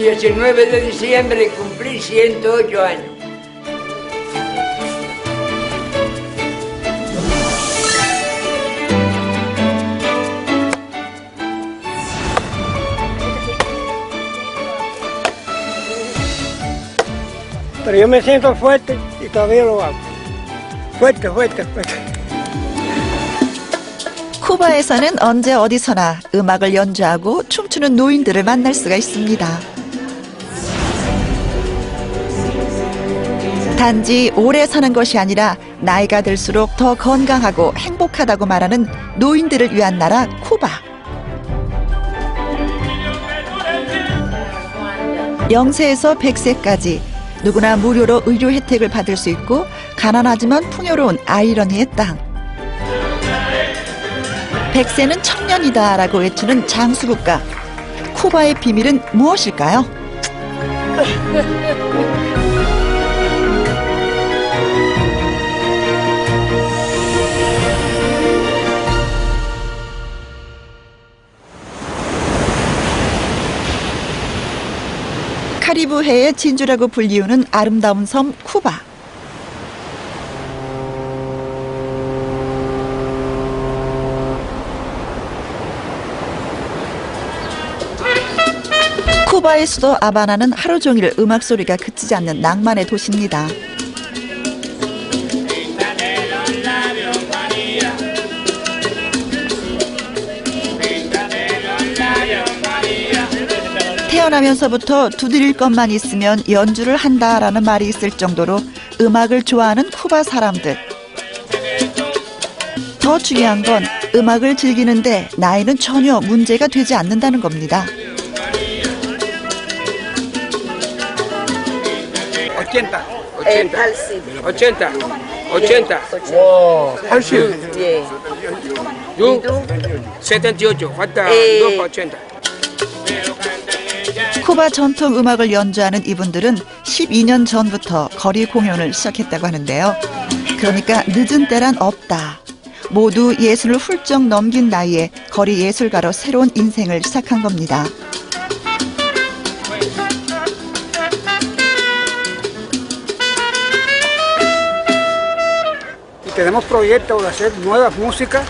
19 de diciembre cumplí 108 años. Pero yo me siento fuerte y todavía lo hago. fuerte, fuerte, fuerte. 쿠바에서는 언제 어디서나 음악을 연주하고 춤추는 노인들을 만날 수가 있습니다. 단지 오래 사는 것이 아니라 나이가 들수록 더 건강하고 행복하다고 말하는 노인들을 위한 나라 쿠바. 0세에서 100세까지 누구나 무료로 의료 혜택을 받을 수 있고 가난하지만 풍요로운 아이러니의 땅. 100세는 청년이다라고 외치는 장수국가. 쿠바의 비밀은 무엇일까요? 카리브해의 진주라고 불리우는 아름다운 섬 쿠바. 쿠바의 수도 아바나는 하루 종일 음악 소리가 그치지 않는 낭만의 도시입니다. 태어나면서부터 두드릴 것만 있으면 연주를 한다라는 말이 있을 정도로 음악을 좋아하는 쿠바 사람들. 더 중요한 건 음악을 즐기는데 나이는 전혀 문제가 되지 않는다는 겁니다. 80. 80. 와, 80. 예. 78. falta 2 para 80. 쿠바 전통 음악을 연주하는 이분들은 12년 전부터 거리 공연을 시작했다고 하는데요. 그러니까 늦은 때란 없다. 모두 예술을 훌쩍 넘긴 나이에 거리 예술가로 새로운 인생을 시작한 겁니다. Tenemos proyectos de hacer nuevas músicas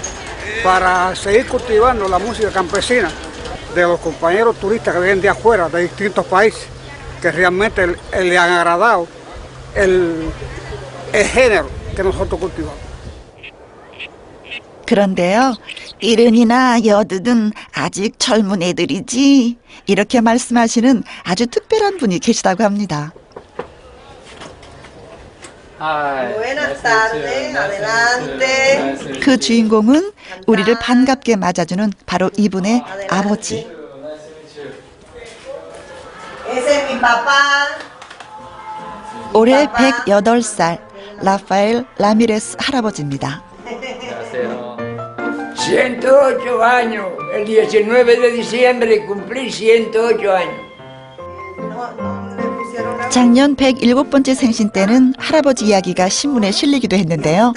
para seguir cultivando la música campesina de los compañeros turistas que vienen de afuera, de distintos países, que realmente le han agradado el género que nosotros cultivamos. 그런데요, 이른이나 여든은 아직 젊은 애들이지 이렇게 말씀하시는 아주 특별한 분이 계시다고 합니다. Buenas tardes, adelante. 그 주인공은 우리를 반갑게 맞아주는 바로 이분의 아버지. Ese es mi papá. 올해 108살 라파엘 라미레스 할아버지입니다. 108 años. El 19 de diciembre cumplí 108 años. 작년 107번째 생신 때는 할아버지 이야기가 신문에 실리기도 했는데요.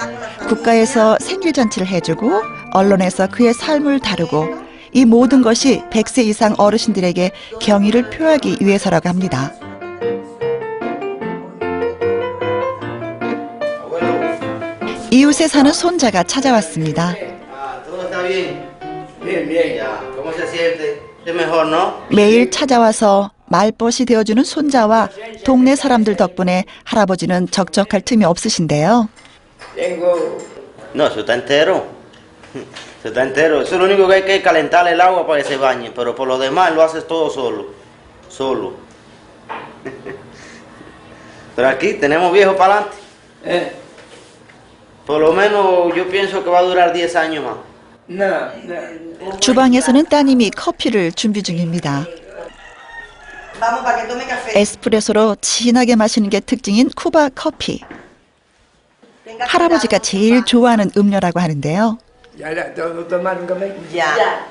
국가에서 생일잔치를 해주고 언론에서 그의 삶을 다루고 이 모든 것이 100세 이상 어르신들에게 경의를 표하기 위해서라고 합니다. 이웃에 사는 손자가 찾아왔습니다. 매일 찾아와서 말벗이 되어주는 손자와 동네 사람들 덕분에 할아버지는 적적할 틈이 없으신데요. No, eso está entero. Eso está entero. Eso es lo único que hay que calentar el agua para que se bañen, pero por lo demás lo haces todo solo. Solo. Pero aquí tenemos viejo para adelante. Por lo menos yo pienso que va a durar 10 años más. 주방에서는 따님이 커피를 준비 중입니다. Vamos para que tome café. 에스프레소로 진하게 마시는 게 특징인 쿠바 커피. 할아버지가 제일 좋아하는 음료라고 하는데요. Ya.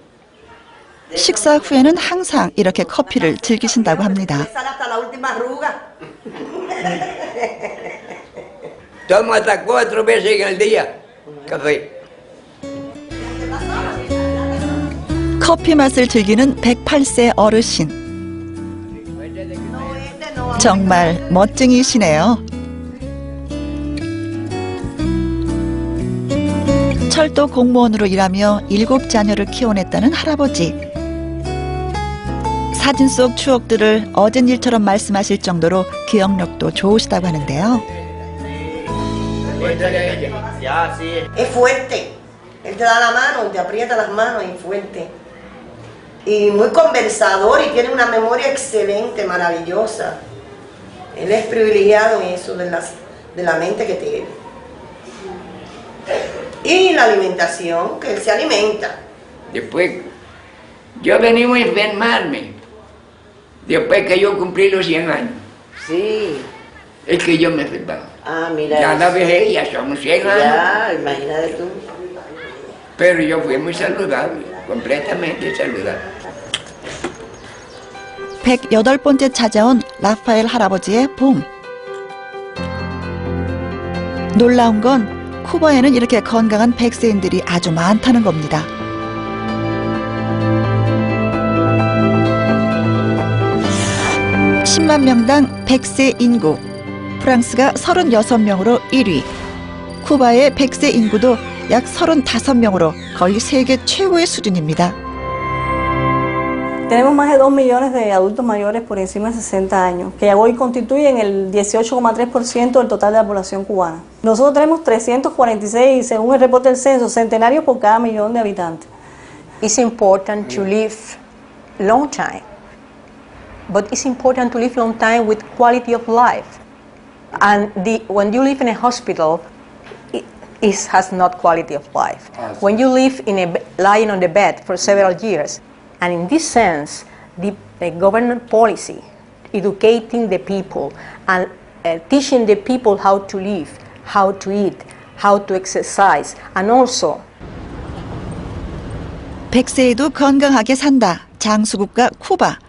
식사 후에는 항상 이렇게 커피를 즐기신다고 합니다. Sale hasta la última arruga. Tomo hasta 4 veces en el día café. 커피 맛을 즐기는 108세 어르신. 정말 멋쟁이시네요. 철도 공무원으로 일하며 7자녀를 키워냈다는 할아버지. 사진 속 추억들을 어젠 일처럼 말씀하실 정도로 기억력도 좋으시다고 하는데요. Es fuerte. Él te da la mano, te aprieta las manos y fuerte. Y muy conversador y tiene una memoria excelente, maravillosa. Él es privilegiado en eso de la mente que tiene. Y la alimentación, que él se alimenta. Después, yo venimos a enfermarme. Después que yo cumplí los 100 años. Sí. Es que yo me enfermaba. Ah, mira. Ya la vejez, ya somos 100 años. Ya, imagínate tú. Pero yo fui muy saludable, completamente saludable. 108번째 찾아온 라파엘 할아버지의 봄. 놀라운 건 쿠바에는 이렇게 건강한 100세인들이 아주 많다는 겁니다. (10만) 명당 100세 인구. 프랑스가 36명으로 1위. 쿠바의 100세 인구도 약 35명으로 거의 세계 최고의 수준입니다. Tenemos más de 2 millones de adultos mayores por encima de 60 años, que hoy constituyen el 18,3% del total de la población cubana. Nosotros tenemos 346, según el reporte del censo, centenarios por cada millón de habitantes. It's important to live long time, but it's important to live long time with quality of life. And when you live in a hospital, it has not quality of life. When you live lying on the bed for several years, and in this sense, the government policy, educating the people and teaching the people how to live, how to eat, how to exercise, and also 100세에도 건강하게 산다. 장수국가 쿠바.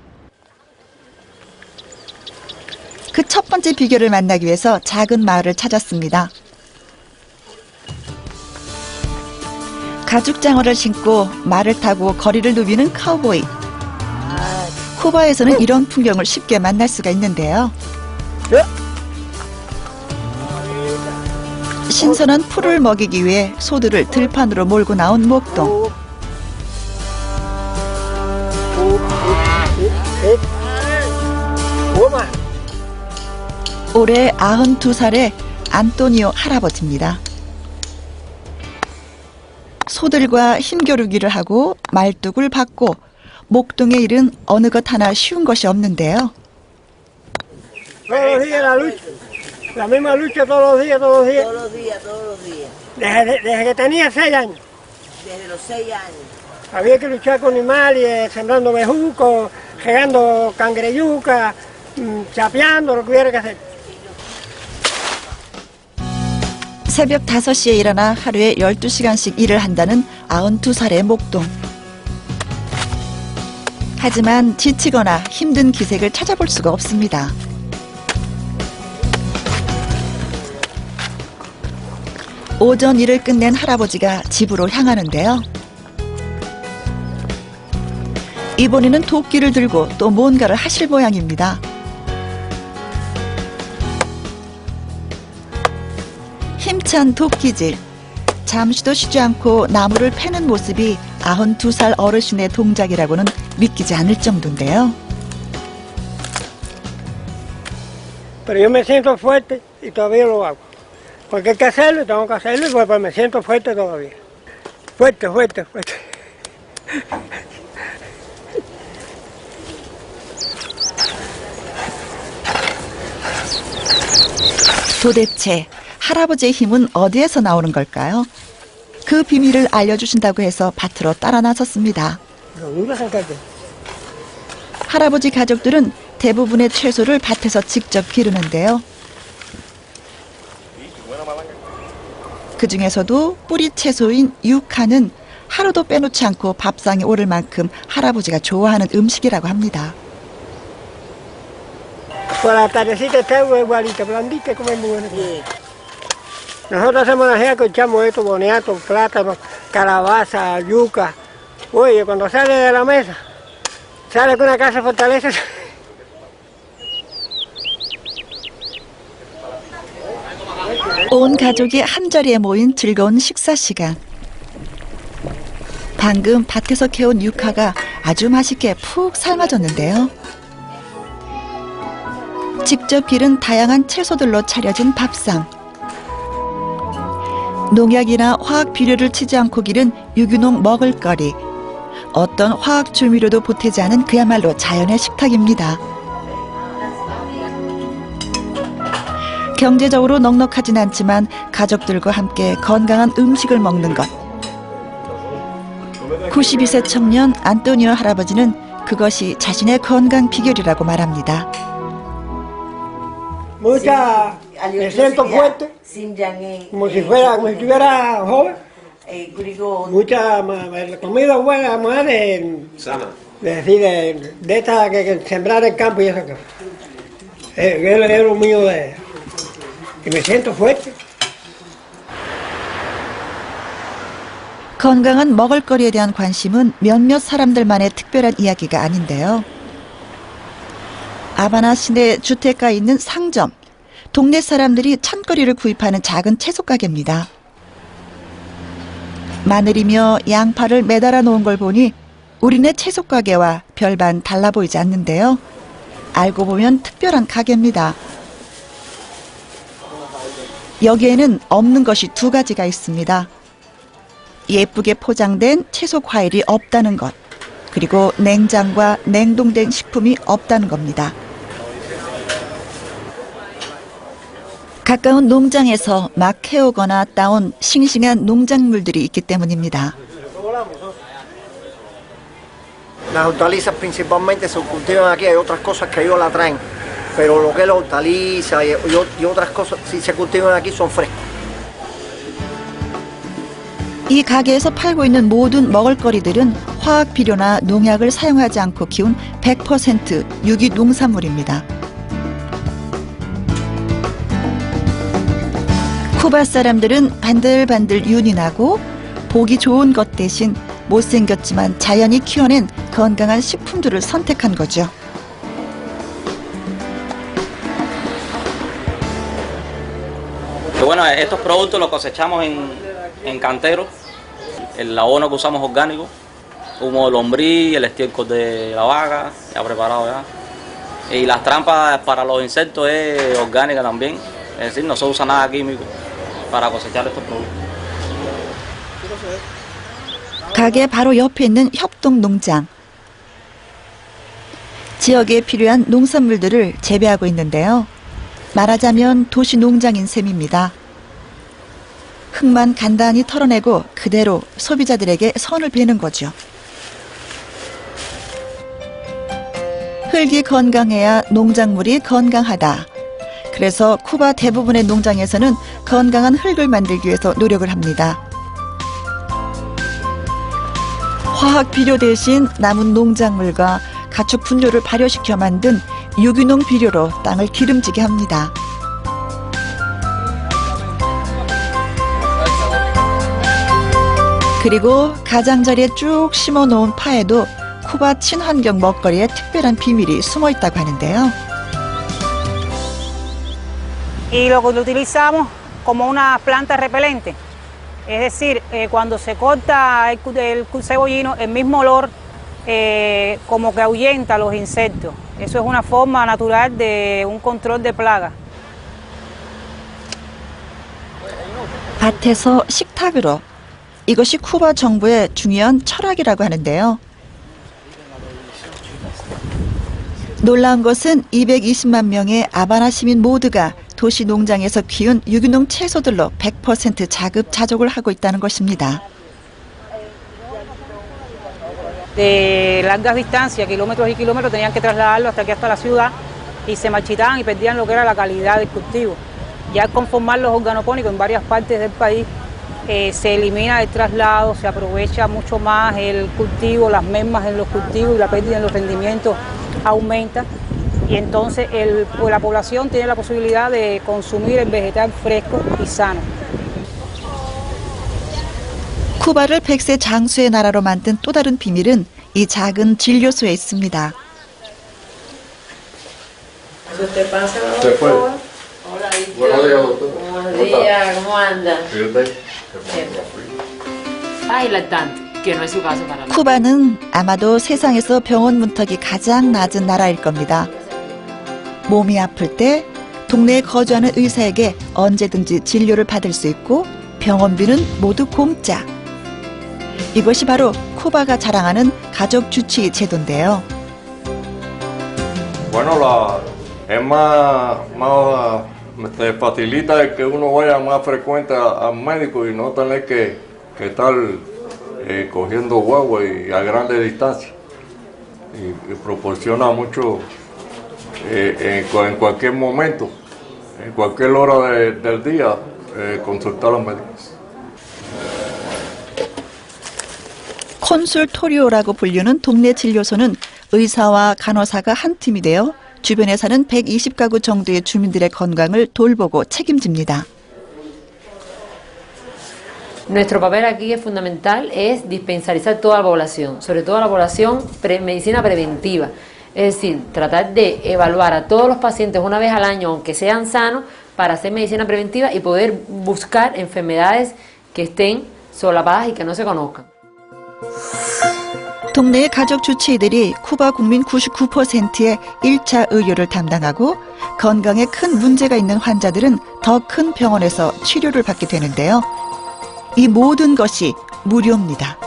그 첫 번째 비결을 만나기 위해서 작은 마을을 찾았습니다. 가죽 장화를 신고 말을 타고 거리를 누비는 카우보이. 쿠바에서는 이런 풍경을 쉽게 만날 수가 있는데요. 신선한 풀을 먹이기 위해 소들을 들판으로 몰고 나온 목동. 올해 92살의 안토니오 할아버지입니다. 소들과 힘겨루기를 하고 말뚝을 받고 목동의 일은 어느 것 하나 쉬운 것이 없는데요. Todos los días la lucha, la misma lucha todos los días, todos los días. Todos los días, todos los días. Desde que tenía 6 años. Desde los 6 años. Había que luchar con animales, sembrando bejucos, regando cangreyuca, chapeando, lo que hubiera que hacer. 새벽 5시에 일어나 하루에 12시간씩 일을 한다는 92살의 목동. 하지만 지치거나 힘든 기색을 찾아볼 수가 없습니다. 오전 일을 끝낸 할아버지가 집으로 향하는데요. 이번에는 도끼를 들고 또 뭔가를 하실 모양입니다. 힘찬 도끼질. 잠시도 쉬지 않고 나무를 패는 모습이 92살 어르신의 동작이라고는 믿기지 않을 정도인데요. Pero yo me siento fuerte y todavía lo hago. Porque hay que hacerlo y tengo que hacerlo y pues me siento fuerte todavía. Fuerte, fuerte, fuerte. 도대체 할아버지의 힘은 어디에서 나오는 걸까요? 그 비밀을 알려주신다고 해서 밭으로 따라 나섰습니다. 할아버지 가족들은 대부분의 채소를 밭에서 직접 기르는데요. 그 중에서도 뿌리 채소인 유카는 하루도 빼놓지 않고 밥상에 오를 만큼 할아버지가 좋아하는 음식이라고 합니다. Por la tardecita está igualita, blandita, como es muy bueno. Nosotros hacemos la gea que echamos esto, boniato, plátano, calabaza, yuca. Oye, cuando sale de la mesa, sale con una casa de fortaleza. 온 가족이 한자리에 모인 즐거운 식사 시간. 방금 밭에서 캐온 유카가 아주 맛있게 푹 삶아졌는데요. 직접 기른 다양한 채소들로 차려진 밥상. 농약이나 화학 비료를 치지 않고 기른 유기농 먹을거리. 어떤 화학 조미료도 보태지 않은 그야말로 자연의 식탁입니다. 경제적으로 넉넉하진 않지만 가족들과 함께 건강한 음식을 먹는 것. 92세 청년 안토니오 할아버지는 그것이 자신의 건강 비결이라고 말합니다. Mucha, me siento fuerte, como si estuviera joven. Mucha comida buena, más de esta que sembrar el campo y esa cosa. Es lo mío que me siento fuerte. 건강한 먹을거리에 대한 관심은 몇몇 사람들만의 특별한 이야기가 아닌데요. 아바나 시내 주택가에 있는 상점, 동네 사람들이 찬거리를 구입하는 작은 채소 가게입니다. 마늘이며 양파를 매달아 놓은 걸 보니 우리네 채소 가게와 별반 달라 보이지 않는데요. 알고 보면 특별한 가게입니다. 여기에는 없는 것이 두 가지가 있습니다. 예쁘게 포장된 채소 과일이 없다는 것, 그리고 냉장과 냉동된 식품이 없다는 겁니다. 가까운 농장에서 막 캐오거나 따온 싱싱한 농작물들이 있기 때문입니다. Las hortalizas principalmente se cultivan aquí, hay otras cosas que ellos la traen, pero lo que es la hortaliza y otras cosas si se cultivan aquí son frescos. 이 가게에서 팔고 있는 모든 먹을거리들은 화학 비료나 농약을 사용하지 않고 키운 100% 유기 농산물입니다. 쿠바 사람들은 반들반들 윤이 나고 보기 좋은 것 대신 못생겼지만 자연이 키워낸 건강한 식품들을 선택한 거죠. Bueno, estos productos los cosechamos en canteros, el abono que usamos orgánico, humo de lombriz, el estiércol de la vaca, ya preparado ya. Y las trampas para los insectos es orgánica también, es decir, no se usa nada químico para cosechar estos productos. 가게 바로 옆에 있는 협동농장. 지역에 필요한 농산물들을 재배하고 있는데요. 말하자면 도시 농장인 셈입니다. 흙만 간단히 털어내고 그대로 소비자들에게 선을 베는 거죠. 흙이 건강해야 농작물이 건강하다. 그래서 쿠바 대부분의 농장에서는 건강한 흙을 만들기 위해서 노력을 합니다. 화학 비료 대신 남은 농작물과 가축 분뇨를 발효시켜 만든 유기농 비료로 땅을 기름지게 합니다. 그리고 가장자리에 쭉 심어놓은 파에도 쿠바 친환경 먹거리에 특별한 비밀이 숨어 있다고 하는데요. Y lo utilizamos como una planta repelente. Es decir, cuando se corta el cebollino, el mismo olor como que ahuyenta a los insectos. Eso es una forma natural de un control de plagas. 밭에서 식탁으로. 이것이 쿠바 정부의 중요한 철학이라고 하는데요. 놀라운 것은 220만 명의 아바나 시민 모두가 도시 농장에서 키운 유기농 채소들로 100% 자급자족을 하고 있다는 것입니다. De largas distancias, kilómetros y kilómetros, tenían que trasladarlo hasta aquí, hasta la ciudad, y se marchitaban y perdían lo que era la calidad del cultivo. Ya al conformar los organopónicos en varias partes del país, se elimina el traslado, se aprovecha mucho más el cultivo, las mermas en los cultivos y la pérdida en los rendimientos aumenta. Y entonces la población tiene la posibilidad de consumir el vegetal fresco y sano. 쿠바를 100세 장수의 나라로 만든 또 다른 비밀은 이 작은 진료소에 있습니다. Buenos días, ¿cómo anda? Ay, lactante, que no es su caso para nada. 쿠바는 아마도 세상에서 병원 문턱이 가장 낮은 나라일 겁니다. 몸이 아플 때 동네에 거주하는 의사에게 언제든지 진료를 받을 수 있고 병원비는 모두 공짜. 이것이 바로 쿠바가 자랑하는 가족 주치 제도인데요. Bueno, es más facilita el que uno vaya más frecuente al médico y no tener que estar cogiendo guagua y a grande distancia. Y proporciona mucho en cualquier momento, en cualquier hora del día, consultar a los médicos. 콘술토리오라고 불리는 동네 진료소는 의사와 간호사가 한 팀이 되어 주변에 사는 120가구 정도의 주민들의 건강을 돌보고 책임집니다. Nuestro papel aquí es fundamental, es dispensarizar toda la población, sobre todo la población medicina preventiva. Es decir, tratar de evaluar a todos los pacientes una vez al año, aunque sean sanos, para hacer medicina preventiva y poder buscar enfermedades que estén solapadas y que no se conozcan. 동네의 가족 주치의들이 쿠바 국민 99%의 1차 의료를 담당하고 건강에 큰 문제가 있는 환자들은 더 큰 병원에서 치료를 받게 되는데요. 이 모든 것이 무료입니다.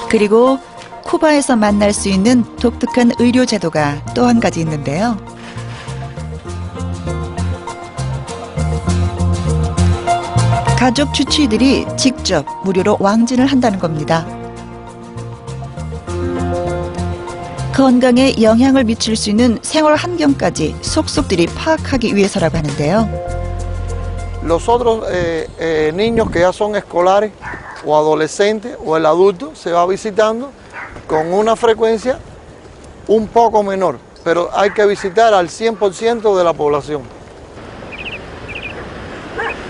그리고 쿠바에서 만날 수 있는 독특한 의료 제도가 또 한 가지 있는데요. 가족 주치의들이 직접 무료로 왕진을 한다는 겁니다. 건강에 영향을 미칠 수 있는 생활 환경까지 속속들이 파악하기 위해서라고 하는데요. Los otros niños que ya son escolares o adolescentes o el adulto se va visitando con una frecuencia un poco menor, pero hay que visitar al 100% de la población.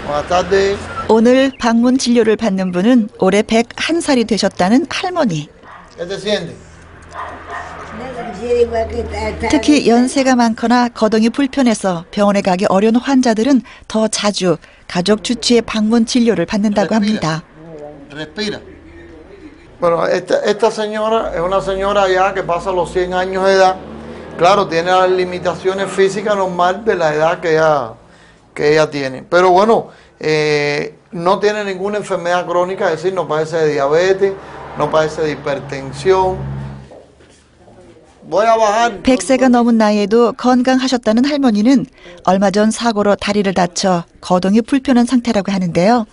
Buenas tardes. 오늘 방문 진료를 받는 분은 올해 101살이 되셨다는 할머니. ¿Qué te sientes? 특히 연세가 많거나 거동이 불편해서 병원에 가기 어려운 환자들은 더 자주 가족 주치의 방문 진료를 받는다고 합니다. Respira. Bueno, esta señora es una señora ya que pasa los 100 años de edad. Claro, tiene las limitaciones físicas normales de la edad que ella tiene. Pero bueno, no tiene ninguna enfermedad crónica, es decir, no padece de diabetes, no padece de hipertensión. 100세가 넘은 나이에도 건강하셨다는 할머니는 얼마 전 사고로 다리를 다쳐 거동이 불편한 상태라고 하는데요.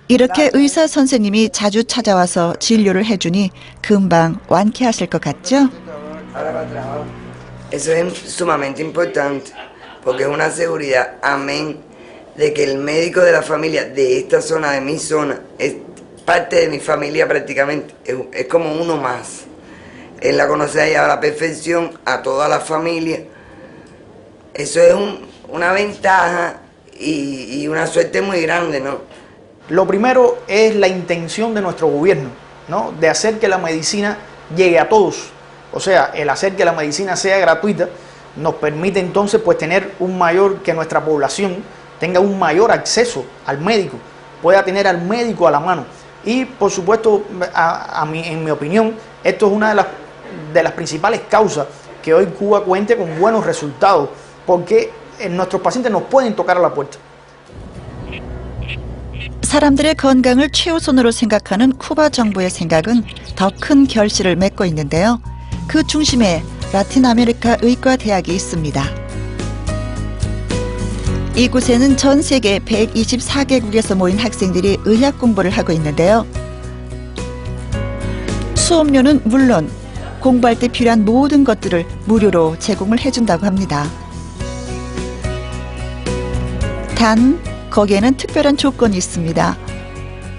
이렇게 의사 선생님이 자주 찾아와서 진료를 해주니 금방 완쾌하실 것 같죠? Eso es sumamente importante porque es una seguridad, amén, de que el médico de la familia de esta zona, de mi zona, es parte de mi familia prácticamente, es como uno más. Él la conoce a la perfección, a toda la familia. Eso es una ventaja y una suerte muy grande, ¿no? Lo primero es la intención de nuestro gobierno, ¿no? De hacer que la medicina llegue a todos. O sea, el hacer que la medicina sea gratuita nos permite entonces pues tener que nuestra población tenga un mayor acceso al médico, pueda tener al médico a la mano. Y por supuesto, en mi opinión, esto es una de las principales causas que hoy Cuba cuente con buenos resultados, porque nuestros pacientes nos pueden tocar a la puerta. 사람들의 건강을 최우선으로 생각하는 쿠바 정부의 생각은 더 큰 결실을 맺고 있는데요. 그 중심에 라틴 아메리카 의과대학이 있습니다. 이곳에는 전 세계 124개국에서 모인 학생들이 의학 공부를 하고 있는데요. 수업료는 물론 공부할 때 필요한 모든 것들을 무료로 제공을 해준다고 합니다. 단 거기에는 특별한 조건이 있습니다.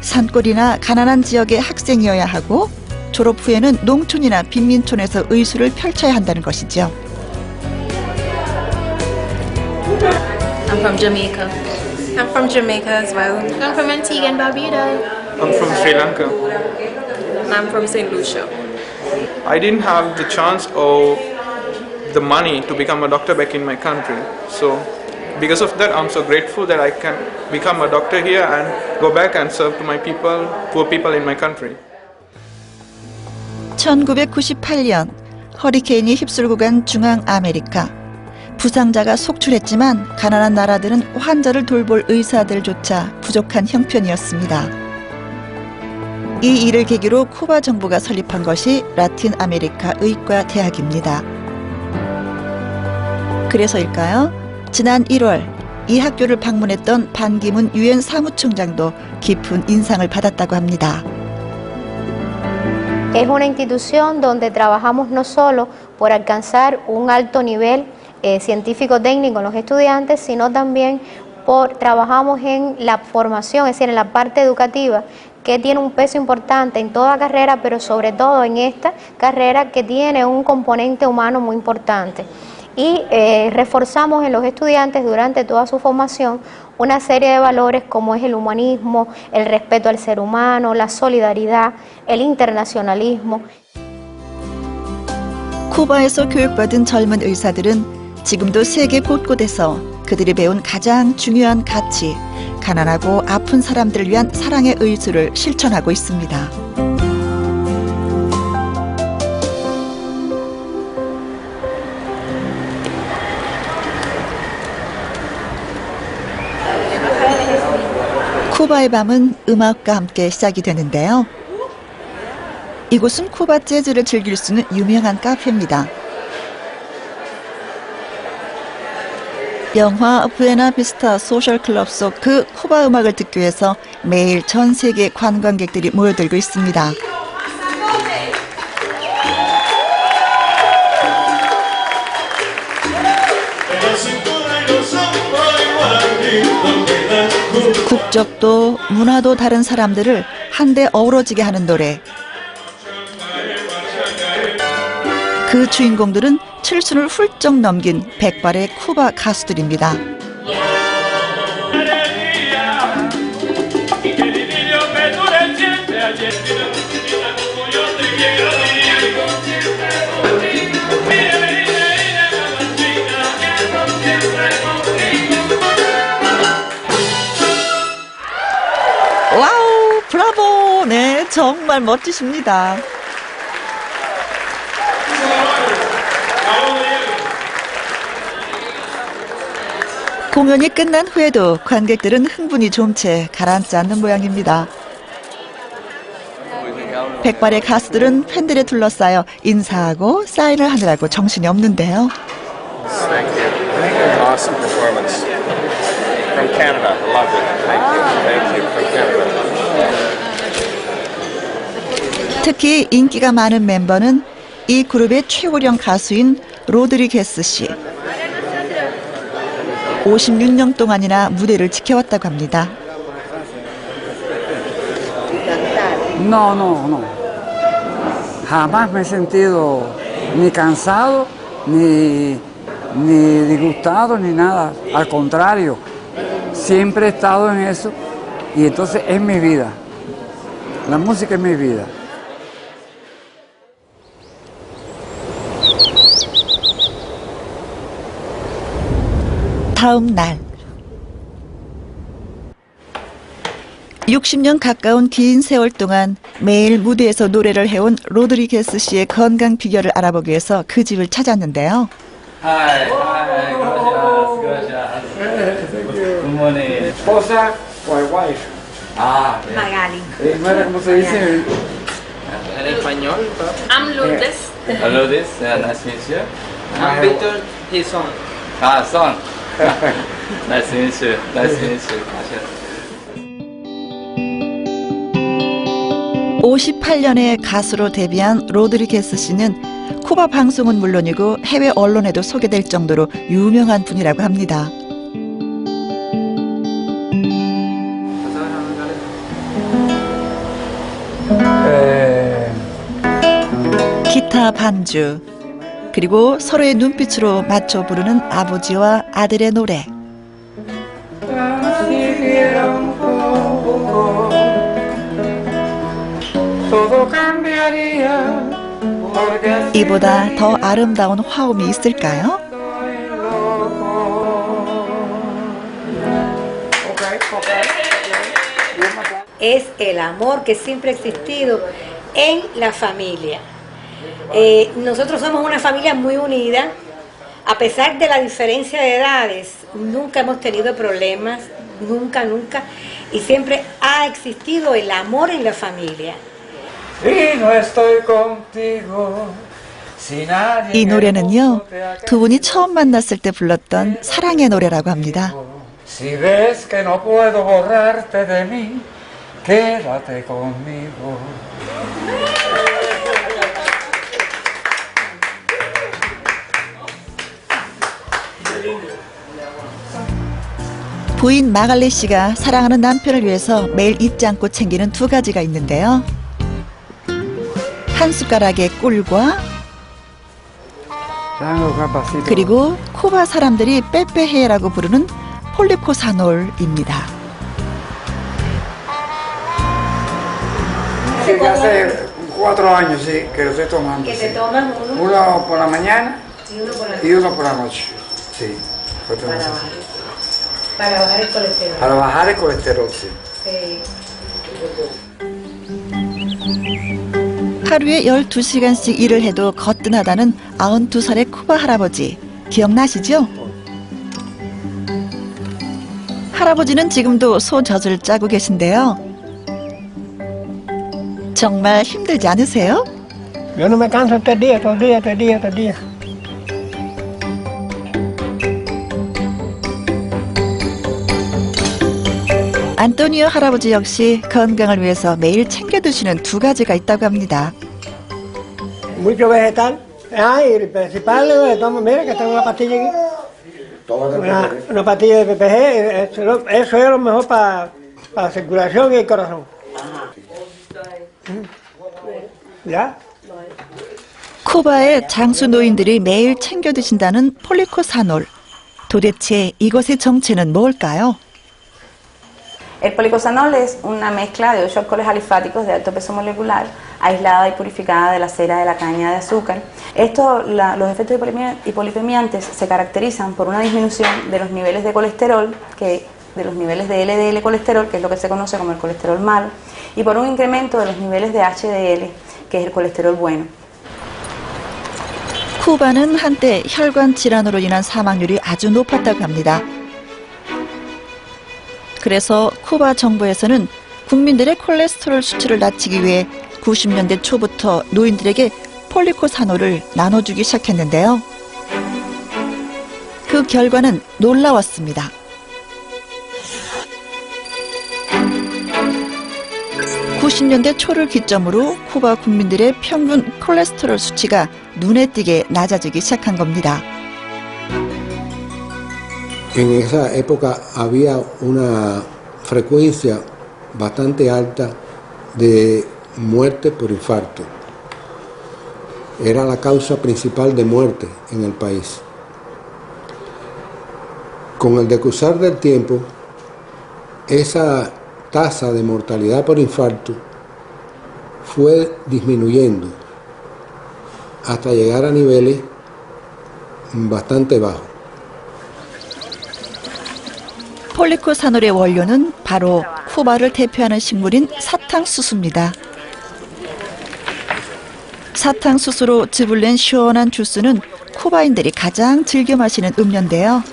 산골이나 가난한 지역의 학생이어야 하고 졸업 후에는 농촌이나 빈민촌에서 의술을 펼쳐야 한다는 것이죠. I'm from Jamaica. I'm from Jamaica as well. I'm from Antigua and Barbuda. I'm from Sri Lanka. I'm from St. Lucia. I didn't have the chance or the money to become a doctor back in my country. So because of that, I'm so grateful that I can become a doctor here and go back and serve to my people, poor people in my country. 1998년 허리케인이 휩쓸고 간 중앙아메리카. 부상자가 속출했지만 가난한 나라들은 환자를 돌볼 의사들조차 부족한 형편이었습니다. 이 일을 계기로 쿠바 정부가 설립한 것이 라틴 아메리카 의과 대학입니다. 그래서일까요? 지난 1월 이 학교를 방문했던 반기문 유엔 사무총장도 깊은 인상을 받았다고 합니다. Es una institución donde trabajamos no solo por alcanzar un alto nivel científico-técnico en los estudiantes, sino también trabajamos en la formación, es decir, en la parte educativa, que tiene un peso importante en toda carrera, pero sobre todo en esta carrera que tiene un componente humano muy importante. Y reforzamos en los estudiantes durante toda su formación una serie de valores como es el humanismo, el respeto al ser humano, la solidaridad, el internacionalismo. 쿠바에서 교육받은 젊은 의사들은 지금도 세계 곳곳에서 그들이 배운 가장 중요한 가치, 가난하고 아픈 사람들을 위한 사랑의 의술을 실천하고 있습니다. 쿠바의 밤은 음악과 함께 시작이 되는데요. 이곳은 쿠바 재즈를 즐길 수 있는 유명한 카페입니다. 영화 부에나비스타 소셜클럽 속 그 쿠바 음악을 듣기 위해서 매일 전 세계 관광객들이 모여들고 있습니다. 국적도 문화도 다른 사람들을 한데 어우러지게 하는 노래. 그 주인공들은 칠순을 훌쩍 넘긴 백발의 쿠바 가수들입니다. 와우, 브라보! 네, 정말 멋지십니다. 공연이 끝난 후에도 관객들은 흥분이 좀 채 가라앉지 않는 모양입니다. 백발의 가수들은 팬들에 둘러싸여 인사하고 사인을 하느라고 정신이 없는데요. Thank you. Awesome performance. From Canada. Loved it. Thank you. Thank you. From Canada. 특히 인기가 많은 멤버는 이 그룹의 최고령 가수인 로드리게스 씨. 56년 동안이나 무대를 지켜왔다고 합니다. No, no, no. Jamás me he sentido ni cansado, ni disgustado, ni nada. Al contrario, siempre he estado en eso y entonces es mi vida. La música es mi vida. 다음 날 60년 가까운 긴 세월 동안 매일 무대에서 노래를 해온 로드리게스 씨의 건강 비결을 알아보기 위해서 그 집을 찾았는데요. Hi, gracias. Good morning. Esposa o wife. Ah, Magali. ¿Cómo se dice? ¿En español? I'm Lourdes. Lourdes, nice to meet you. I'm Victor, his son. Ah, son. Nice to meet you. Nice to meet you. Gracias. 58년에 가수로 데뷔한 로드리게스 씨는 쿠바 방송은 물론이고 해외 언론에도 소개될 정도로 유명한 분이라고 합니다. 기타 반주, 그리고 서로의 눈빛으로 맞춰 부르는 아버지와 아들의 노래. Todo cambiaría 이보다 더 아름다운 화음이 있을까요? Es el amor que siempre ha existido en la familia. Nosotros somos una familia muy unida, a pesar de la diferencia de edades, nunca hemos tenido problemas, nunca, y siempre ha existido el amor en la familia. Y no estoy contigo. 이 노래는요, 두 분이 처음 만났을 때 불렀던 사랑의 노래라고 합니다. Si ves que no puedo borrarte de mí, quédate conmigo. 부인 마갈레 씨가 사랑하는 남편을 위해서 매일 잊지 않고 챙기는 두 가지가 있는데요. 한 숟가락의 꿀과 그리고 쿠바 사람들이 빼빼헤라고 부르는 폴리코사놀입니다. Sí, ya hace 4 años sí, que lo estoy tomando. ¿Que sí. te tomas uno? Uno por la mañana Y uno por la y uno por la noche. Sí. para bajar el colesterol. Para bajar el colesterol, sí. Sí. 하루에 12시간씩 일을 해도 거뜬하다는 92살의 쿠바 할아버지. 기억나시죠? 할아버지는 지금도 소젖을 짜고 계신데요. 정말 힘들지 않으세요? Yo no me canso todo el día. 안토니오 할아버지 역시 건강을 위해서 매일 챙겨 드시는 두 가지가 있다고 합니다. Mucho vegetal. Y el principal, mira que tengo una pastilla aquí. Una pastilla de PPG. Eso es lo mejor para la circulación y el corazón. ¿Ya? 쿠바의 장수 노인들이 매일 챙겨 드신다는 폴리코사놀. 도대체 이것의 정체는 뭘까요? El policosanol es una mezcla de 8 alcoholes alifáticos de alto peso molecular, aislada y purificada de la cera de la caña de azúcar. Los efectos hipolipemiantes se caracterizan por una disminución de los niveles de colesterol, de los niveles de LDL colesterol, que es lo que se conoce como el colesterol malo, y por un incremento de los niveles de HDL, que es el colesterol bueno. 쿠바는 한때 혈관 질환으로 인한 사망률이 아주 높았다고 합니다. 그래서 쿠바 정부에서는 국민들의 콜레스테롤 수치를 낮추기 위해 90년대 초부터 노인들에게 폴리코사놀을 나눠주기 시작했는데요. 그 결과는 놀라웠습니다. 90년대 초를 기점으로 쿠바 국민들의 평균 콜레스테롤 수치가 눈에 띄게 낮아지기 시작한 겁니다. En esa época había una frecuencia bastante alta de muerte por infarto. Era la causa principal de muerte en el país. Con el decursar del tiempo, esa tasa de mortalidad por infarto fue disminuyendo hasta llegar a niveles bastante bajos. 폴리코사놀의 원료는 바로 쿠바를 대표하는 식물인 사탕수수입니다. 사탕수수로 즙을 낸 시원한 주스는 쿠바인들이 가장 즐겨 마시는 음료인데요.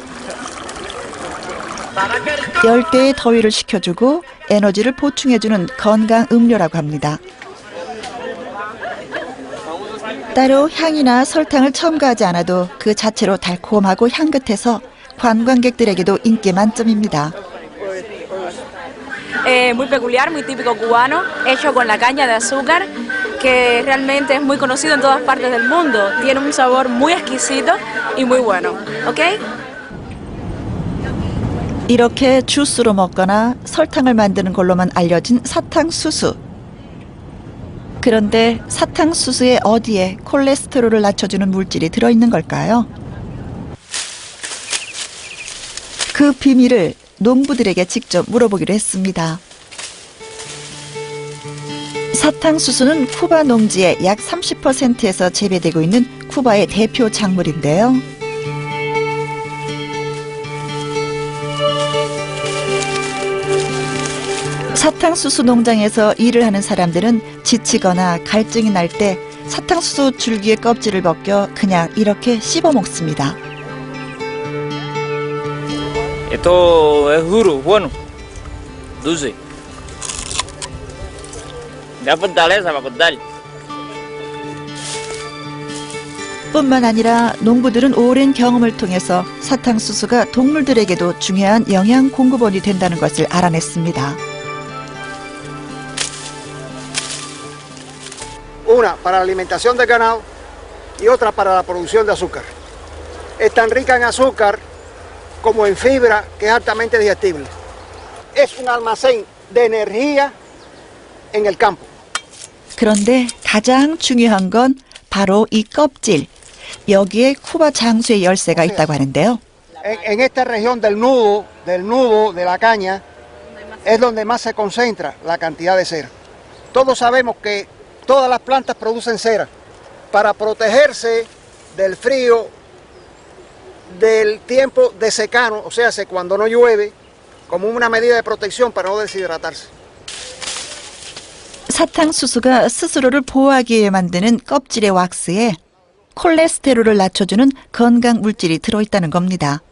열대의 더위를 식혀주고 에너지를 보충해주는 건강 음료라고 합니다. 따로 향이나 설탕을 첨가하지 않아도 그 자체로 달콤하고 향긋해서 관광객들에게도 인기 만점입니다. Muy peculiar, muy típico cubano, hecho con la caña de azúcar, que realmente es muy conocido en todas partes del mundo. Tiene un sabor muy exquisito y muy bueno, ¿ok? 이렇게 주스로 먹거나 설탕을 만드는 걸로만 알려진 사탕수수. 그런데 사탕수수의 어디에 콜레스테롤을 낮춰주는 물질이 들어있는 걸까요? 그 비밀을 농부들에게 직접 물어보기로 했습니다. 사탕수수는 쿠바 농지의 약 30%에서 재배되고 있는 쿠바의 대표 작물인데요. 사탕수수 농장에서 일을 하는 사람들은 지치거나 갈증이 날 때 사탕수수 줄기의 껍질을 벗겨 그냥 이렇게 씹어 먹습니다. Esto es duro, bueno, dulce. Da fortaleza para cortar. 뿐만 아니라 농부들은 오랜 경험을 통해서 사탕수수가 동물들에게도 중요한 영양 공급원이 된다는 것을 알아냈습니다. Una para la alimentación del ganado y otra para la producción de azúcar. Es tan rica en azúcar como en fibra, que es altamente digestible. Es un almacén de energía en el campo. 그런데 가장 중요한 건 바로 이 껍질. 여기에 쿠바 장수의 열쇠가 있다고 하는데요. En esta región del nudo de la caña es donde más se concentra la cantidad de cera. Todos sabemos que todas las plantas producen cera para protegerse del frío, del tiempo de secano, o sea, cuando no llueve, como una medida de protección para no deshidratarse. 사탕수수가 스스로를 보호하기 위해 만드는 껍질의 왁스에 콜레스테롤을 낮춰주는 건강 물질이 들어있다는 겁니다.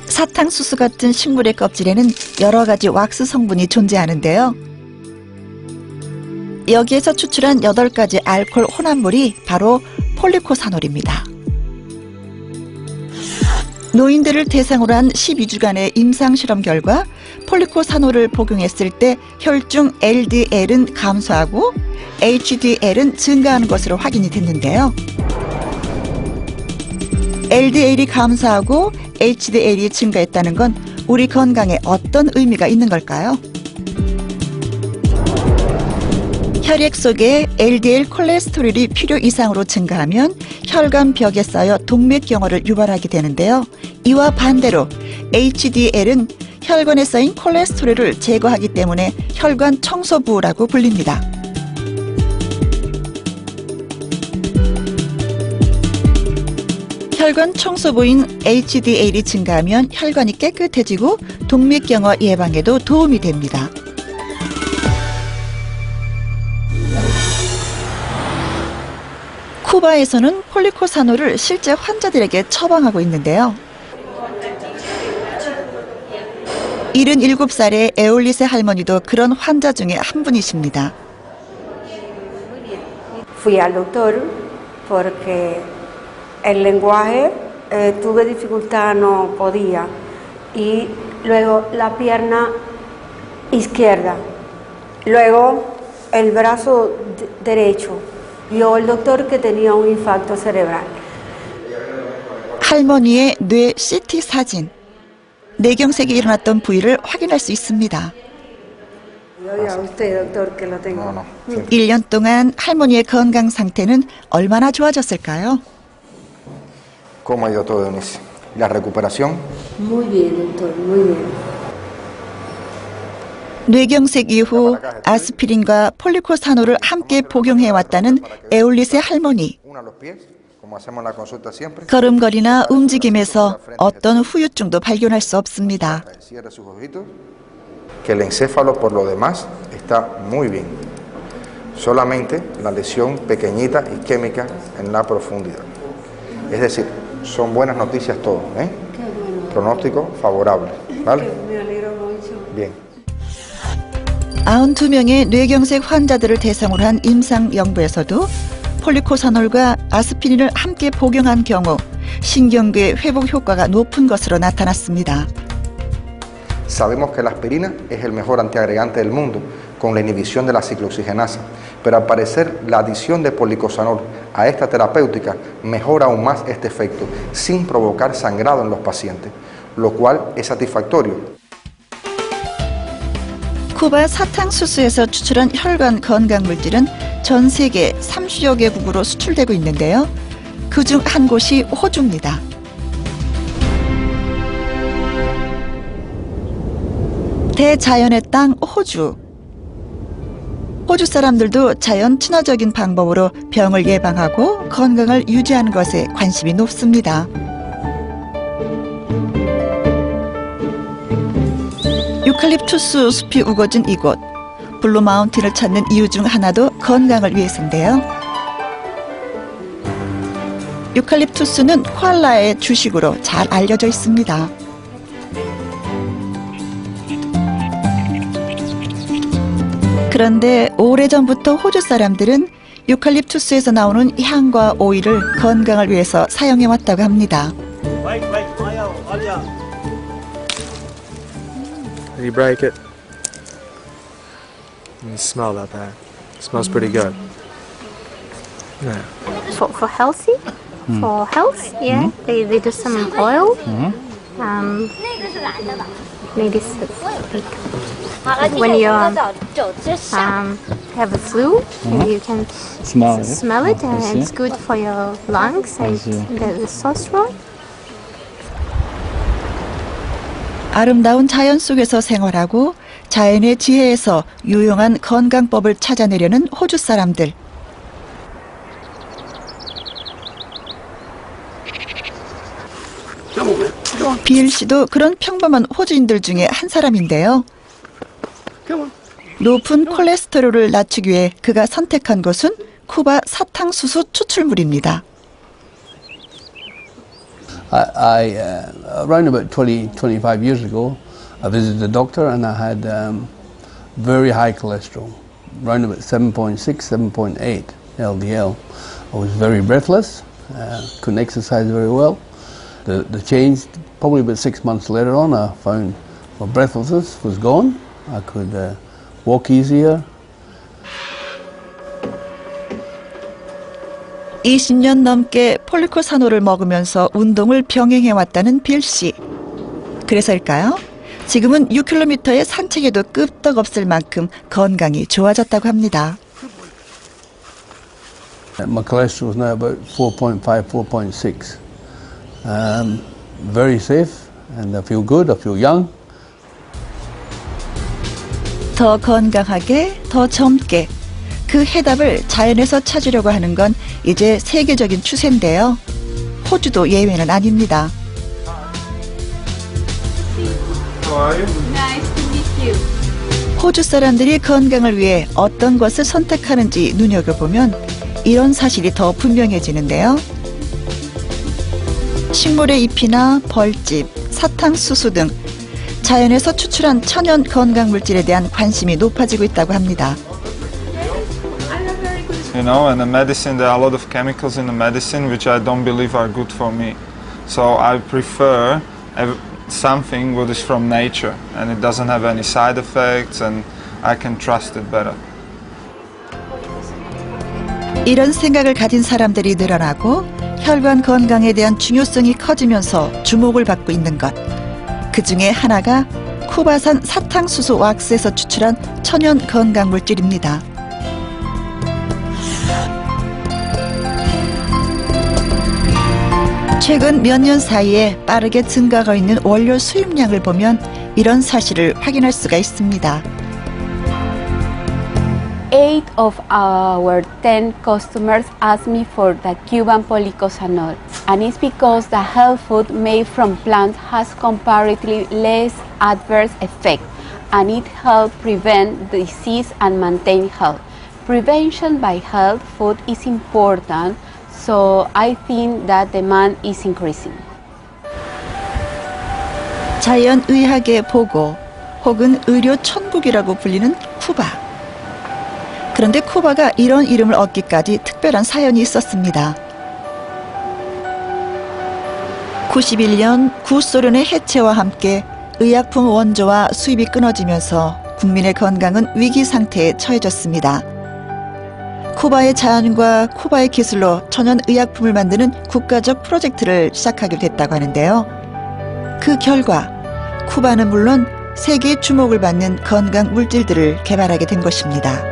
사탕수수 같은 식물의 껍질에는 여러 가지 왁스 성분이 존재하는데요. 여기에서 추출한 8가지 알코올 혼합물이 바로 폴리코사놀입니다. 노인들을 대상으로 한 12주간의 임상실험 결과 폴리코사놀을 복용했을 때 혈중 LDL은 감소하고 HDL은 증가하는 것으로 확인이 됐는데요. LDL이 감소하고 HDL이 증가했다는 건 우리 건강에 어떤 의미가 있는 걸까요? 혈액 속에 LDL 콜레스테롤이 필요 이상으로 증가하면 혈관벽에 쌓여 동맥경화를 유발하게 되는데요. 이와 반대로 HDL은 혈관에 쌓인 콜레스테롤을 제거하기 때문에 혈관 청소부라고 불립니다. 혈관 청소부인 HDL이 증가하면 혈관이 깨끗해지고 동맥경화 예방에도 도움이 됩니다. 쿠바에서는 폴리코사놀을 실제 환자들에게 처방하고 있는데요. 77살의 에올리세 할머니도 그런 환자 중에 한 분이십니다. Fui al doctor porque el lenguaje tuve dificultad, no podía. Y luego la pierna izquierda. Luego el brazo derecho. Vio el doctor que tenía un infarto cerebral. 할머니의 뇌 CT 사진. 뇌경색이 일어났던 부위를 확인할 수 있습니다. 1년 동안 할머니의 건강 상태는 얼마나 좋아졌을까요? ¿Cómo ha ido todo, Eunice? ¿La recuperación? Muy bien, doctor, muy bien. 뇌경색 이후 아스피린과 폴리코사놀을 함께 복용해왔다는 에올리세 할머니. 걸음걸이나 움직임에서 어떤 후유증도 발견할 수 없습니다. Que el encéfalo por lo demás está muy bien. Solamente la lesión pequeñita y química en la profundidad. Es decir, son buenas noticias todo, ¿eh? Pronóstico favorable, ¿vale? Me alegro mucho. Bien. 92명의 뇌경색 환자들을 대상으로 한 임상 연구에서도 폴리코사놀과 아스피린을 함께 복용한 경우 신경계의 회복 효과가 높은 것으로 나타났습니다. Sabemos que la aspirina es el mejor antiagregante del mundo con la inhibición de la ciclooxigenasa, pero al parecer la adición de policosanol a esta terapéutica mejora aún más este efecto sin provocar sangrado en los pacientes, lo cual es satisfactorio. 쿠바 사탕수수에서 추출한 혈관 건강 물질은 전 세계 30여 개국으로 수출되고 있는데요. 그중 한 곳이 호주입니다. 대자연의 땅 호주. 호주 사람들도 자연 친화적인 방법으로 병을 예방하고 건강을 유지하는 것에 관심이 높습니다. 유칼립투스 숲이 우거진 이곳. 블루 마운틴을 찾는 이유 중 하나도 건강을 위해서인데요. 유칼립투스는 코알라의 주식으로 잘 알려져 있습니다. 그런데 오래전부터 호주 사람들은 유칼립투스에서 나오는 향과 오일을 건강을 위해서 사용해왔다고 합니다. You break it. You smell that there. It smells pretty good. Yeah. For healthy, for health, yeah, they do some oil. Maybe when you have a flu, you can smell it, and it's good for your lungs and the testosterone. 아름다운 자연 속에서 생활하고 자연의 지혜에서 유용한 건강법을 찾아내려는 호주 사람들. 빌 씨도 그런 평범한 호주인들 중에 한 사람인데요. 높은 콜레스테롤을 낮추기 위해 그가 선택한 곳은 쿠바 사탕수수 추출물입니다. Around about 25 years ago, I visited a doctor and I had very high cholesterol, around about 7.6, 7.8 LDL. I was very breathless, couldn't exercise very well. The change, probably about 6 months later on, I found my breathlessness was gone. I could walk easier. 20년 넘게 폴리코사노를 먹으면서 운동을 병행해왔다는 빌 씨. 그래서일까요? 지금은 6km의 산책에도 끄떡없을 만큼 건강이 좋아졌다고 합니다. My cholesterol is now about 4.5, 4.6. Very safe and I feel good, I feel young. 더 건강하게, 더 젊게. 그 해답을 자연에서 찾으려고 하는 건 이제 세계적인 추세인데요. 호주도 예외는 아닙니다. 호주 사람들이 건강을 위해 어떤 것을 선택하는지 눈여겨보면 이런 사실이 더 분명해지는데요. 식물의 잎이나 벌집, 사탕수수 등 자연에서 추출한 천연 건강물질에 대한 관심이 높아지고 있다고 합니다. You know, and the medicine, there are a lot of chemicals in the medicine which I don't believe are good for me. So I prefer something that is from nature and it doesn't have any side effects and I can trust it better. 이런 생각을 가진 사람들이 늘어나고 혈관 건강에 대한 중요성이 커지면서 주목을 받고 있는 것. 그 중에 하나가 쿠바산 사탕수수 왁스에서 추출한 천연 건강물질입니다. 최근 몇 년 사이에 빠르게 증가하고 있는 원료 수입량을 보면 이런 사실을 확인할 수가 있습니다. 8 of our 10 customers ask me for the Cuban policosanol, and it's because the health food made from plants has comparatively less adverse effect, and it helps prevent disease and maintain health. Prevention by health food is important. So I think that demand is increasing. 자연의학의 보고 혹은 의료 천국이라고 불리는 쿠바. 그런데 쿠바가 이런 이름을 얻기까지 특별한 사연이 있었습니다. 91년 구소련의 해체와 함께 의약품 원조와 수입이 끊어지면서 국민의 건강은 위기 상태에 처해졌습니다. 쿠바의 자연과 쿠바의 기술로 천연 의약품을 만드는 국가적 프로젝트를 시작하게 됐다고 하는데요. 그 결과 쿠바는 물론 세계의 주목을 받는 건강 물질들을 개발하게 된 것입니다.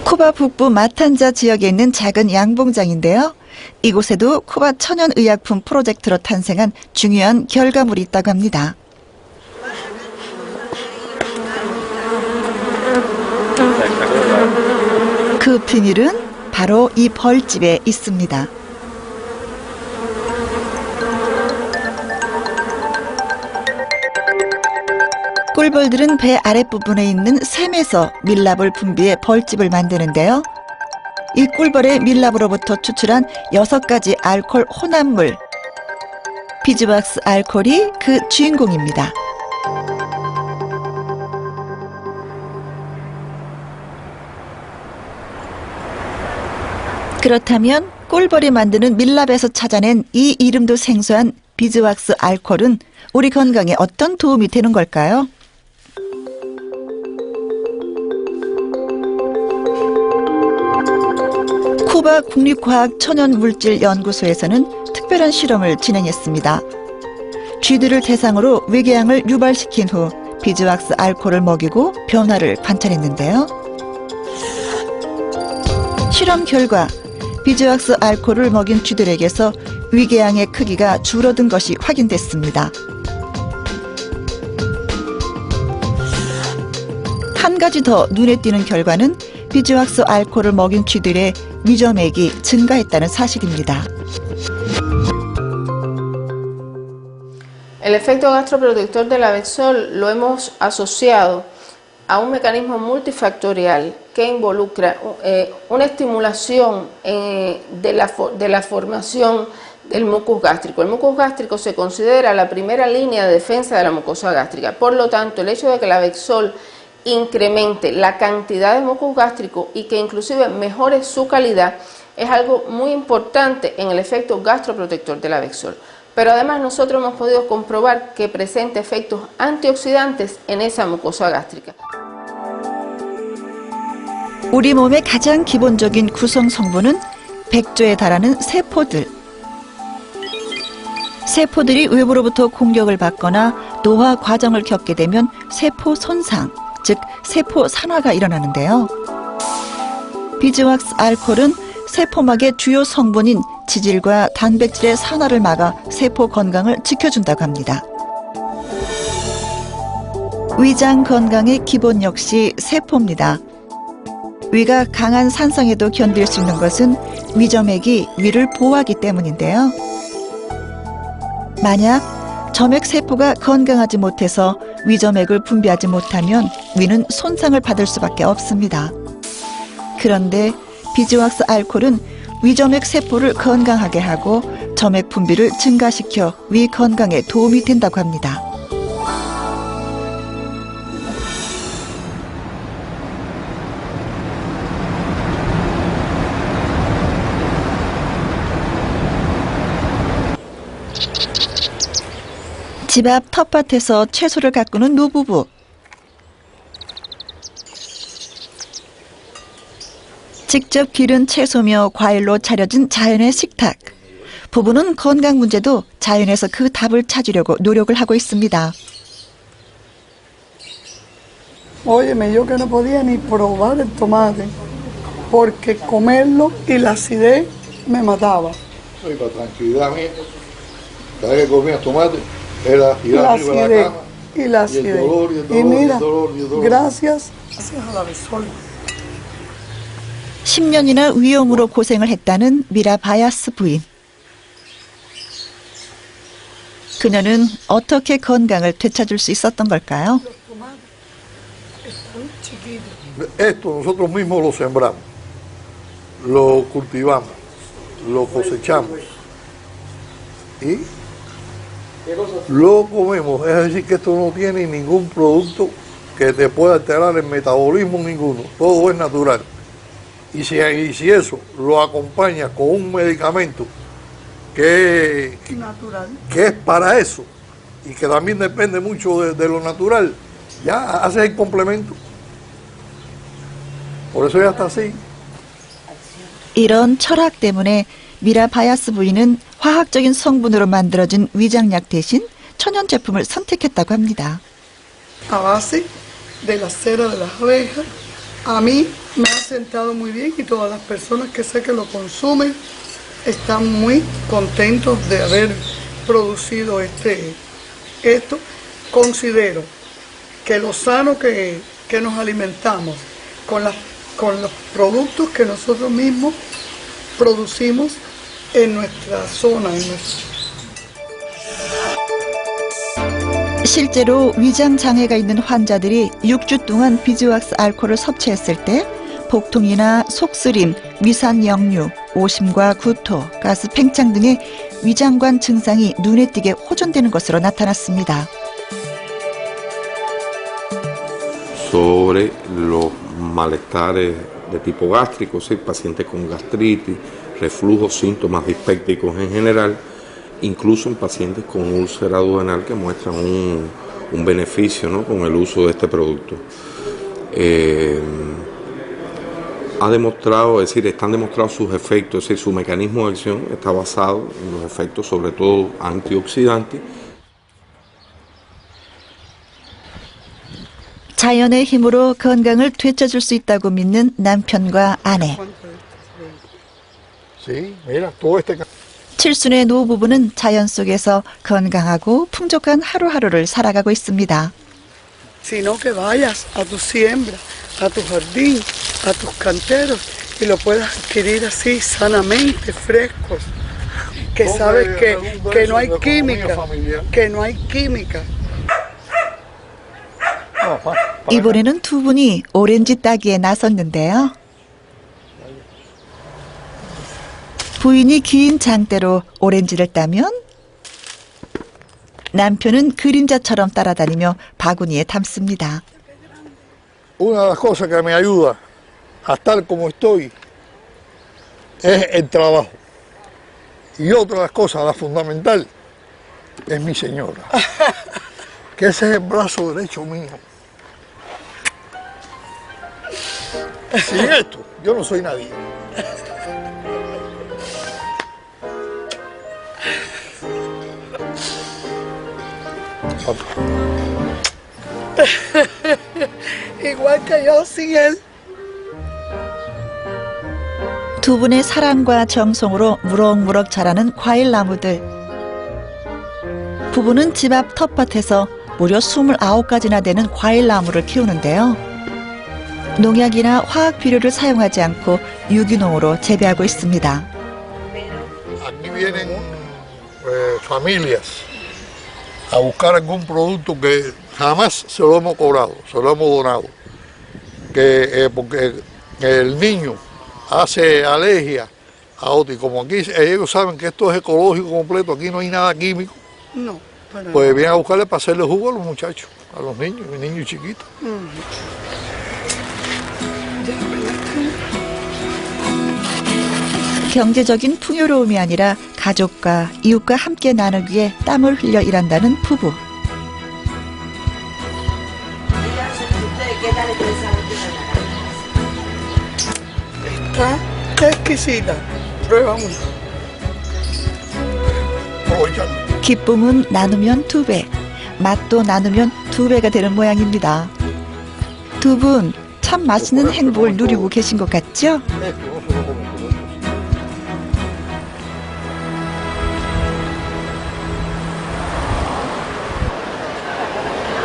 쿠바 북부 마탄자 지역에 있는 작은 양봉장인데요. 이곳에도 쿠바 천연의약품 프로젝트로 탄생한 중요한 결과물이 있다고 합니다. 그 비밀은 바로 이 벌집에 있습니다. 꿀벌들은 배 아랫부분에 있는 샘에서 밀랍을 분비해 벌집을 만드는데요. 이 꿀벌의 밀랍으로부터 추출한 6가지 알코올 혼합물, 비즈왁스 알코올이 그 주인공입니다. 그렇다면 꿀벌이 만드는 밀랍에서 찾아낸 이 이름도 생소한 비즈왁스 알코올은 우리 건강에 어떤 도움이 되는 걸까요? 쿠바 국립과학천연물질연구소에서는 특별한 실험을 진행했습니다. 쥐들을 대상으로 외계양을 유발시킨 후 비즈왁스 알코올을 먹이고 변화를 관찰했는데요. 실험 결과 비즈왁스 알코올을 먹인 쥐들에게서 위궤양의 크기가 줄어든 것이 확인됐습니다. 한 가지 더 눈에 띄는 결과는 비즈왁스 알코올을 먹인 쥐들의 위점액이 증가했다는 사실입니다. El efecto gastroprotector del Avexol lo hemos asociado a un mecanismo multifactorial que involucra una estimulación de la formación del mucus gástrico. El mucus gástrico se considera la primera línea de defensa de la mucosa gástrica. Por lo tanto, el hecho de que el Avexol incremente la cantidad de mucus gástrico y que inclusive mejore su calidad es algo muy importante en el efecto gastroprotector del Avexol. Pero además nosotros hemos podido comprobar que presenta efectos antioxidantes en esa mucosa gástrica. 우리 몸의 가장 기본적인 구성 성분은 100조에 달하는 세포들. 세포들이 외부로부터 공격을 받거나 노화 과정을 겪게 되면 세포 손상, 즉 세포 산화가 일어나는데요. 비즈왁스 알코올은 세포막의 주요 성분인 지질과 단백질의 산화를 막아 세포 건강을 지켜준다고 합니다. 위장 건강의 기본 역시 세포입니다. 위가 강한 산성에도 견딜 수 있는 것은 위점액이 위를 보호하기 때문인데요. 만약 점액 세포가 건강하지 못해서 위점액을 분비하지 못하면 위는 손상을 받을 수밖에 없습니다. 그런데 비즈왁스 알코올은 위점액 세포를 건강하게 하고 점액 분비를 증가시켜 위 건강에 도움이 된다고 합니다. 집 앞 텃밭에서 채소를 가꾸는 노부부. 직접 기른 채소며 과일로 차려진 자연의 식탁. 부부는 건강 문제도 자연에서 그 답을 찾으려고 노력을 하고 있습니다. Óyeme, yo que no podía ni probar el tomate, porque comerlo y la acidez me mataba. Y para tranquilidad mía, cada vez que comías tomate, era girar arriba de la cama, y la acidez. Y el dolor, y el dolor, y mira, y el dolor, y el dolor. gracias al Avexol. 10년이나 위염으로 고생을 했다는 미라 바야스 부인. 그녀는 어떻게 건강을 되찾을 수 있었던 걸까요? Esto nosotros mismos lo sembramos, lo cultivamos, lo cosechamos y lo comemos. Es decir, que esto no tiene ningún producto que te pueda alterar el metabolismo ninguno. Todo es natural. Y si eso lo acompaña con un medicamento que es para eso y que también depende mucho de lo natural, ya hace el complemento. Por eso ya está así. 이런 철학 때문에 미라 바야스 부인은 화학적인 성분으로 만들어진 위장약 대신 천연 제품을 선택했다고 합니다. A base de la cera de las abejas, a mí me ha sentado muy bien y todas las personas que sé que lo consumen están muy contentos de haber producido esto. Considero que lo sano que nos alimentamos con los productos que nosotros mismos producimos en nuestra zona. 실제로 위장 장애가 있는 환자들이 6주 동안 비즈왁스 알코올을 섭취했을 때 복통이나 속쓰림, 위산 역류, 오심과 구토, 가스 팽창 등의 위장관 증상이 눈에 띄게 호전되는 것으로 나타났습니다. Sobre los malestares de tipo gástrico, pacientes con gastritis, reflujo, síntomas dispépticos en general, incluso en pacientes con úlcera duodenal que muestran un beneficio, ¿no?, con el uso de este producto. Ha demostrado, es decir, están demostrados sus efectos, es decir, su mecanismo de acción está basado en los efectos sobre todo antioxidantes. 자연의 힘으로 건강을 되찾을 수 있다고 믿는 남편과 아내. 칠순의 노부부는 자연 속에서 건강하고 풍족한 하루하루를 살아가고 있습니다. Sino que vayas a tu siembra, a tu jardín, a tus canteros y lo puedas adquirir así sanamente, frescos, que sabes que no hay química, que no hay química. 이번에는 두 분이 오렌지 따기에 나섰는데요. 부인이 긴 장대로 오렌지를 따면 남편은 그림자처럼 따라다니며 바구니에 담습니다. Una de las cosas que me ayuda a estar como estoy es el trabajo. Y otra de las cosas, la fundamental, es mi señora. Que ese es el brazo derecho mío. Sin esto, yo no soy nadie. Igual que yo sin él. 두 분의 사랑과 정성으로 무럭무럭 자라는 과일 나무들. 부부는 집 앞 텃밭에서 무려 29가지나 되는 과일 나무를 키우는데요. 농약이나 화학 비료를 사용하지 않고 유기농으로 재배하고 있습니다. Aquí vienen familias a buscar algún producto que jamás se lo hemos cobrado, se lo hemos donado. Porque el niño hace alergia a otro y como aquí ellos saben que esto es ecológico completo, aquí no hay nada químico, No, para pues vienen a buscarle para hacerle jugo a los muchachos, a los niños chiquitos. 경제적인 풍요로움이 아니라 가족과 이웃과 함께 나누기 위해 땀을 흘려 일한다는 부부. Está exquisita. Prueba uno. 기쁨은 나누면 2배, 맛도 나누면 2배가 되는 모양입니다. 두 분 참 맛있는 행복을 누리고 계신 것 같죠?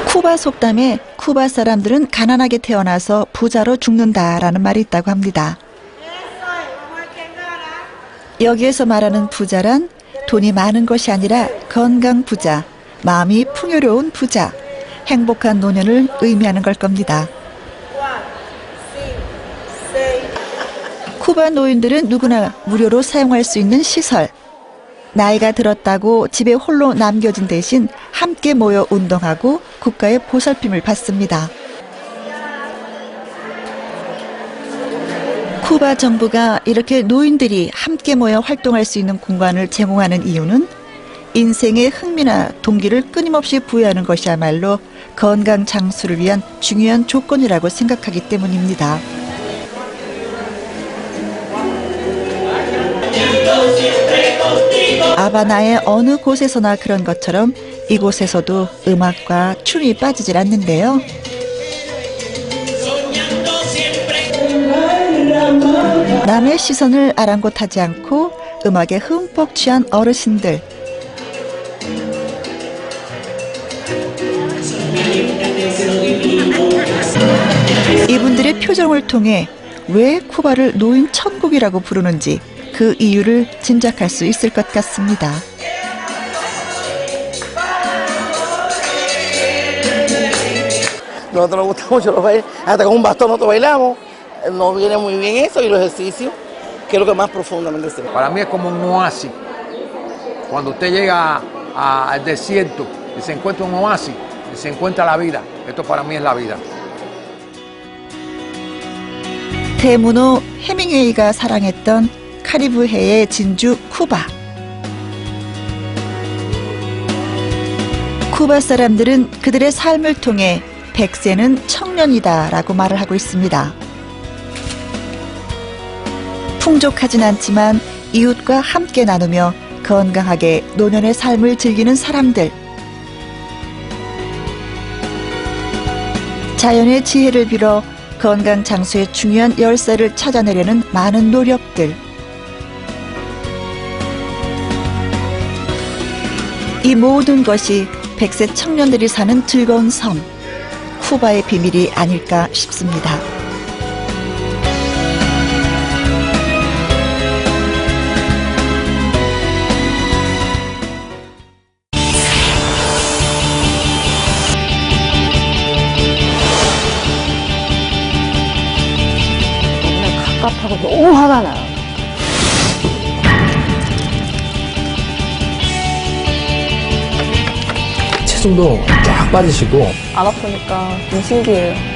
쿠바 속담에 쿠바 사람들은 가난하게 태어나서 부자로 죽는다라는 말이 있다고 합니다. 여기에서 말하는 부자란 돈이 많은 것이 아니라 건강 부자, 마음이 풍요로운 부자, 행복한 노년을 의미하는 걸 겁니다. 쿠바 노인들은 누구나 무료로 사용할 수 있는 시설. 나이가 들었다고 집에 홀로 남겨진 대신 함께 모여 운동하고 국가의 보살핌을 받습니다. 쿠바 정부가 이렇게 노인들이 함께 모여 활동할 수 있는 공간을 제공하는 이유는 인생의 흥미나 동기를 끊임없이 부여하는 것이야말로 건강 장수를 위한 중요한 조건이라고 생각하기 때문입니다. 하바나의 어느 곳에서나 그런 것처럼 이곳에서도 음악과 춤이 빠지질 않는데요. 남의 시선을 아랑곳하지 않고 음악에 흠뻑 취한 어르신들. 이분들의 표정을 통해 왜 쿠바를 노인 천국이라고 부르는지 그 이유를 짐작할 수 있을 것 같습니다. Nosotros nos gusta mucho los bailes, hasta con un bastón nosotros bailamos, nos viene muy bien eso y los ejercicios, que es lo que más profundamente se ve. Para mí es como un oasis. Cuando usted llega al desierto y se encuentra un oasis, y se encuentra la vida, esto para mí es la vida. 대문호 해밍웨이가 사랑했던 카리브해의 진주 쿠바. 쿠바 사람들은 그들의 삶을 통해 100세는 청년이다라고 말을 하고 있습니다. 풍족하진 않지만 이웃과 함께 나누며 건강하게 노년의 삶을 즐기는 사람들. 자연의 지혜를 빌어 건강 장수의 중요한 열쇠를 찾아내려는 많은 노력들. 이 모든 것이 100세 청년들이 사는 즐거운 삶, 쿠바의 비밀이 아닐까 싶습니다. 갑갑하고 너무 화가 나요. 체중도 쫙 빠지시고 안 아프니까 좀 신기해요.